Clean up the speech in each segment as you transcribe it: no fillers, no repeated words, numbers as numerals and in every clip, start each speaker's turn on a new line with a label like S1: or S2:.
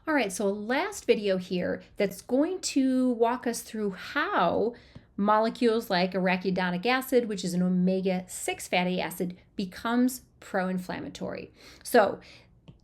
S1: All right, so last video here that's going to walk us through how molecules like arachidonic acid, which is an omega-6 fatty acid, becomes pro-inflammatory. So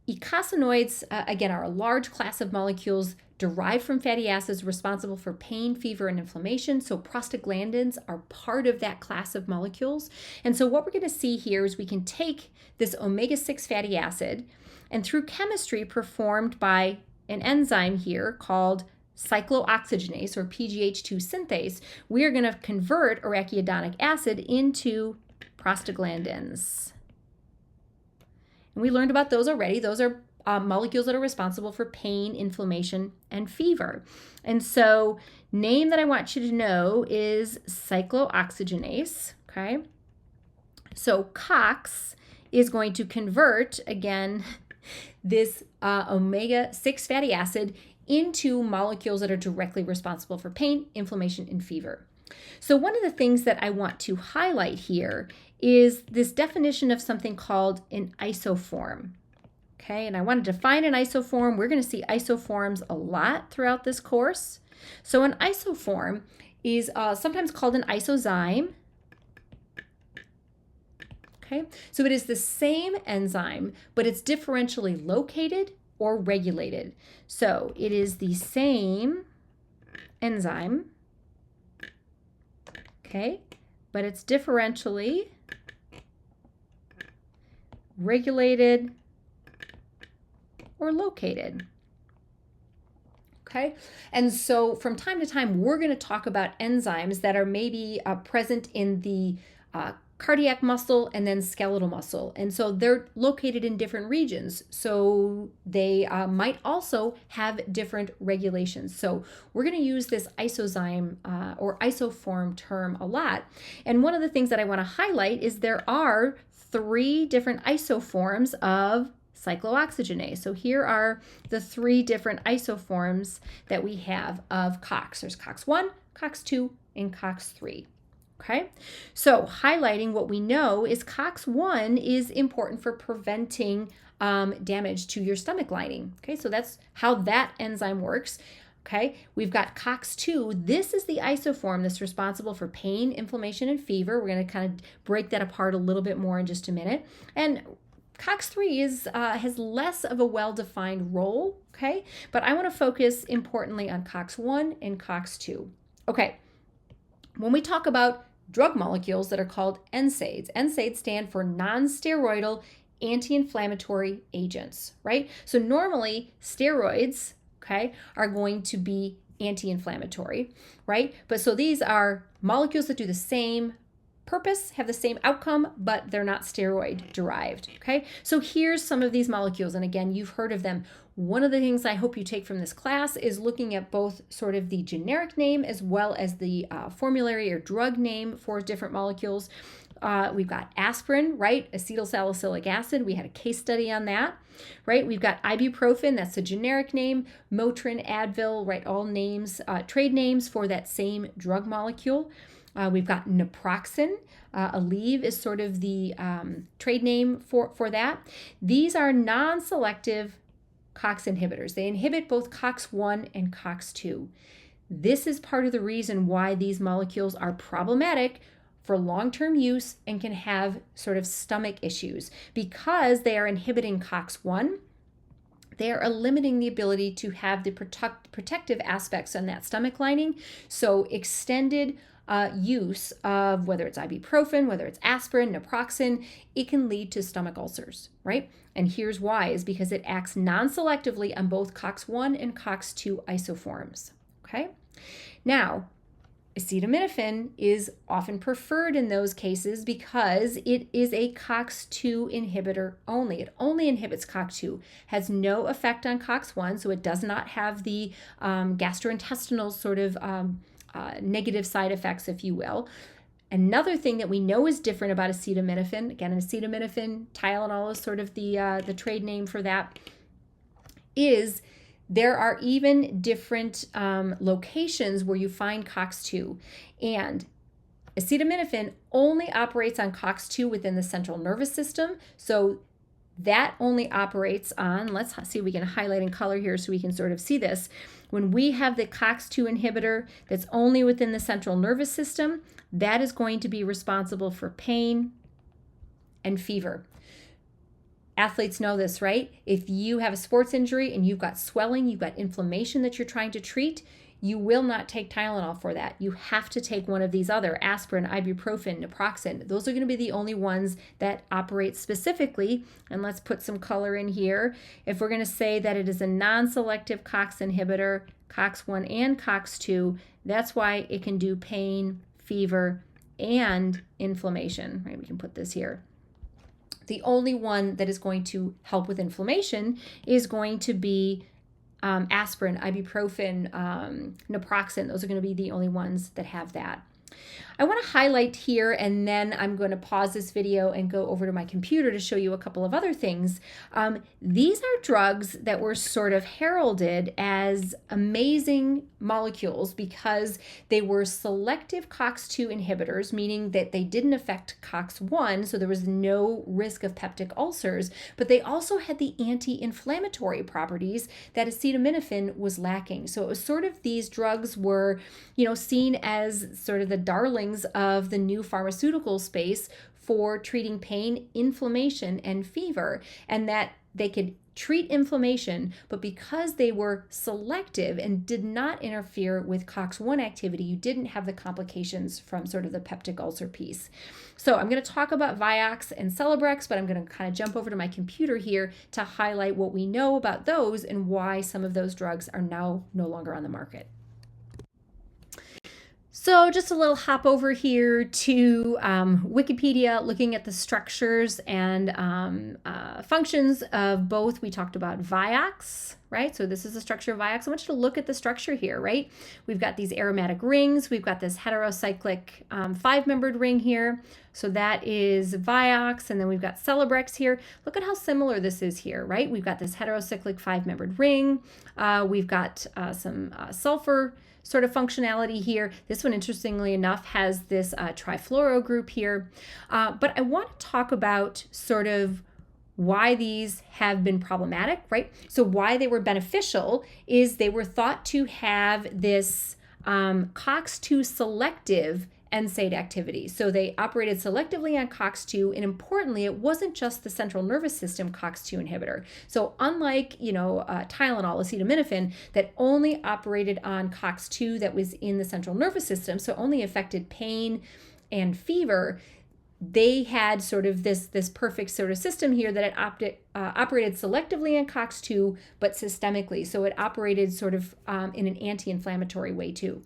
S1: eicosanoids, again, are a large class of molecules derived from fatty acids responsible for pain, fever, and inflammation. So prostaglandins are part of that class of molecules. And so what we're going to see here is we can take this omega-6 fatty acid and through chemistry performed by an enzyme here called cyclooxygenase or PGH2 synthase, we are going to convert arachidonic acid into prostaglandins. And we learned about those already. Those are molecules that are responsible for pain, inflammation, and fever. And so name that I want you to know is cyclooxygenase, okay? So COX is going to convert, again, this omega-6 fatty acid into molecules that are directly responsible for pain, inflammation, and fever. So one of the things that I want to highlight here is this definition of something called an isoform. Okay, and I want to define an isoform. We're going to see isoforms a lot throughout this course. So an isoform is sometimes called an isozyme. Okay, so it is the same enzyme, but it's differentially located or regulated. So it is the same enzyme, okay, but it's differentially regulated or located. Okay, and so from time to time, we're going to talk about enzymes that are maybe present in the cardiac muscle and then skeletal muscle. And so they're located in different regions. So they might also have different regulations. So we're going to use this isozyme or isoform term a lot. And one of the things that I want to highlight is there are 3 different isoforms of cyclooxygenase. So here are the 3 different isoforms that we have of COX. There's COX-1, COX-2, and COX-3. Okay, so highlighting what we know is COX-1 is important for preventing damage to your stomach lining. Okay, so that's how that enzyme works. Okay, we've got COX-2. This is the isoform that's responsible for pain, inflammation, and fever. We're going to kind of break that apart a little bit more in just a minute. And COX-3 has less of a well-defined role, okay? But I want to focus importantly on COX-1 and COX-2. Okay, when we talk about drug molecules that are called NSAIDs, NSAIDs stand for non-steroidal anti-inflammatory agents, right? So normally steroids, okay, are going to be anti-inflammatory, right? But so these are molecules that do the same purpose, have the same outcome, but they're not steroid derived, okay? So here's some of these molecules, and again, you've heard of them. One of the things I hope you take from this class is looking at both sort of the generic name as well as the formulary or drug name for different molecules. We've got aspirin, right? Acetylsalicylic acid. We had a case study on that, right? We've got ibuprofen. That's the generic name. Motrin, Advil, right? All names, trade names for that same drug molecule. We've got naproxen. Aleve is sort of the trade name for that. These are non-selective COX inhibitors. They inhibit both COX-1 and COX-2. This is part of the reason why these molecules are problematic for long-term use and can have sort of stomach issues. Because they are inhibiting COX-1, they are limiting the ability to have the protective aspects on that stomach lining. So extended use of whether it's ibuprofen, whether it's aspirin, naproxen, it can lead to stomach ulcers, right? And here's why, is because it acts non-selectively on both COX-1 and COX-2 isoforms, okay? Now, acetaminophen is often preferred in those cases because it is a COX-2 inhibitor only. It only inhibits COX-2, has no effect on COX-1, so it does not have the gastrointestinal sort of negative side effects, if you will. Another thing that we know is different about acetaminophen, again, acetaminophen, Tylenol is sort of the trade name for that, is there are even different locations where you find COX-2. And acetaminophen only operates on COX-2 within the central nervous system. So that only operates on, let's see if we can highlight in color here so we can sort of see this. When we have the COX-2 inhibitor that's only within the central nervous system, that is going to be responsible for pain and fever. Athletes know this, right? If you have a sports injury and you've got swelling, you've got inflammation that you're trying to treat, you will not take Tylenol for that. You have to take one of these other, aspirin, ibuprofen, naproxen. Those are going to be the only ones that operate specifically. And let's put some color in here. If we're going to say that it is a non-selective COX inhibitor, COX-1 and COX-2, that's why it can do pain, fever, and inflammation, right? We can put this here. The only one that is going to help with inflammation is going to be aspirin, ibuprofen, naproxen. Those are going to be the only ones that have that. I want to highlight here, and then I'm going to pause this video and go over to my computer to show you a couple of other things. These are drugs that were sort of heralded as amazing molecules because they were selective COX-2 inhibitors, meaning that they didn't affect COX-1, so there was no risk of peptic ulcers, but they also had the anti-inflammatory properties that acetaminophen was lacking. So it was sort of, these drugs were, seen as sort of the darlings of the new pharmaceutical space for treating pain, inflammation, and fever, and that they could treat inflammation, but because they were selective and did not interfere with COX-1 activity, you didn't have the complications from sort of the peptic ulcer piece. So I'm going to talk about Vioxx and Celebrex, but I'm going to kind of jump over to my computer here to highlight what we know about those and why some of those drugs are now no longer on the market. So just a little hop over here to Wikipedia, looking at the structures and functions of both. We talked about Vioxx, right? So this is the structure of Vioxx. I want you to look at the structure here, right? We've got these aromatic rings. We've got this heterocyclic 5-membered ring here. So that is Vioxx, and then we've got Celebrex here. Look at how similar this is here, right? We've got this heterocyclic 5-membered ring. We've got some sulfur sort of functionality here. This one, interestingly enough, has this trifluoro group here. But I want to talk about sort of why these have been problematic, right? So why they were beneficial is they were thought to have this COX-2 selective NSAID activity. So they operated selectively on COX-2, and importantly, it wasn't just the central nervous system COX-2 inhibitor. So unlike, Tylenol, acetaminophen, that only operated on COX-2 that was in the central nervous system, so only affected pain and fever, they had sort of this perfect sort of system here that it operated selectively on COX-2, but systemically. So it operated sort of in an anti-inflammatory way too.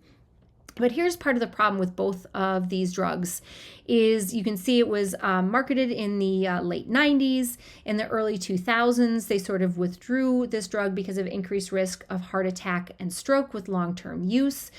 S1: But here's part of the problem with both of these drugs is you can see it was marketed in the late 90s. In the early 2000s, they sort of withdrew this drug because of increased risk of heart attack and stroke with long-term use.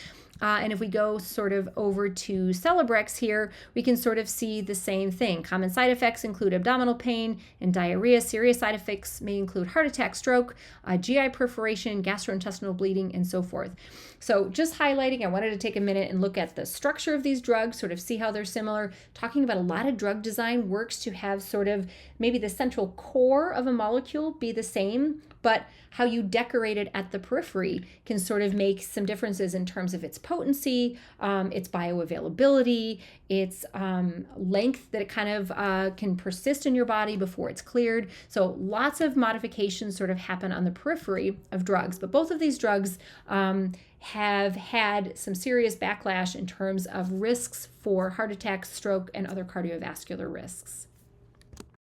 S1: And if we go sort of over to Celebrex here, we can sort of see the same thing. Common side effects include abdominal pain and diarrhea. Serious side effects may include heart attack, stroke, GI perforation, gastrointestinal bleeding, and so forth. So just highlighting, I wanted to take a minute and look at the structure of these drugs, sort of see how they're similar. Talking about a lot of drug design works to have sort of maybe the central core of a molecule be the same, but how you decorate it at the periphery can sort of make some differences in terms of its potency, its bioavailability, its length that it kind of can persist in your body before it's cleared. So lots of modifications sort of happen on the periphery of drugs, but both of these drugs have had some serious backlash in terms of risks for heart attack, stroke, and other cardiovascular risks.